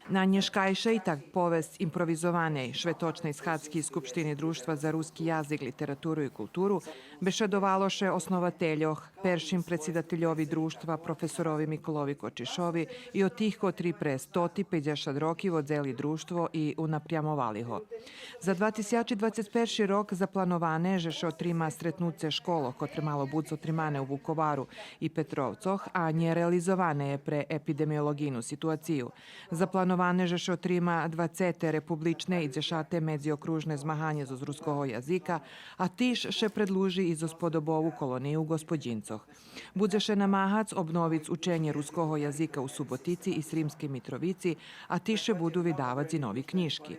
Na Nješkajše i tak povest improvizovanej švetočnej schadski Skupštini Društva za ruski jazik, literaturu i kulturu bešedovaloše osnovateljoh, peršim predsedateljovi društva profesorovi Mikolovi Kočišovi i od tih kotri pre 150 rokів odzeli društvo i unapрямовали ho. За 2021 rok zaplanovane že otrima stretnuce školo kotre malo buco trimane u Vukovaru i Petrovcoh, a nje realizovane je pre epidemiologinu situaciju. Zaplanovane že otrima 20 republične i dzešate medziokružne zmahanje z ruskoho jazika, a tiš še predluži i z spodobovu koloniju u Gospodincoh. Budzeše namahac obnovic učenje ruskoho jazika u Subotici i Srimske Mitrovici, a tiše budu vidavac i novi knjiški.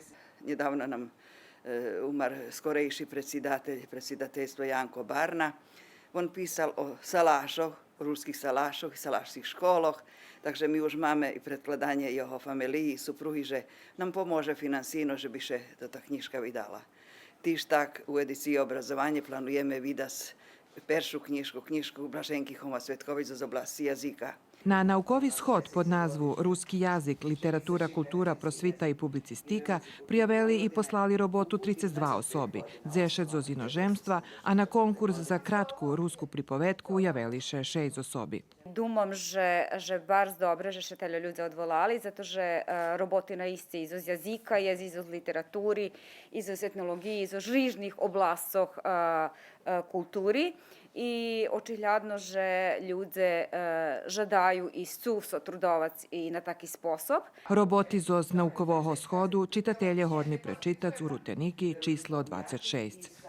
Nedavno nam umar skorejši predsjedateljstva Janko Barna. On pisal o salašoh, ruskih salašoh i salašskih školoh, takže mi už máme i predkladanje jeho familiji i supruhi, že nam pomože finansijno, že bi še ta knjiška vydala. Tiž tak u ediciji obrazovanje planujeme vidas peršu knjišku Blaženki Homa Svetković z oblasti jazika. Na naukovi shod pod nazvu Ruski jazik, literatura, kultura, prosvita i publicistika prijaveli i poslali robotu 32 osobi, dzešet z inozemstva, a na konkurs za kratku rusku pripovetku javeliše 6 osobi. Думам, že bardzo dobre, že še tele ljudi odvolali, zato že roboti na isci iz jazika, iz literaturi, iz etnologiji, iz žižnih oblastoh kulturi. I očigledno, že ljudje žadajú i su sotrudovac i na taki sposob. Roboti z naukovoho shodu čitatelje hodni prečitac u Ruteniki číslo 26.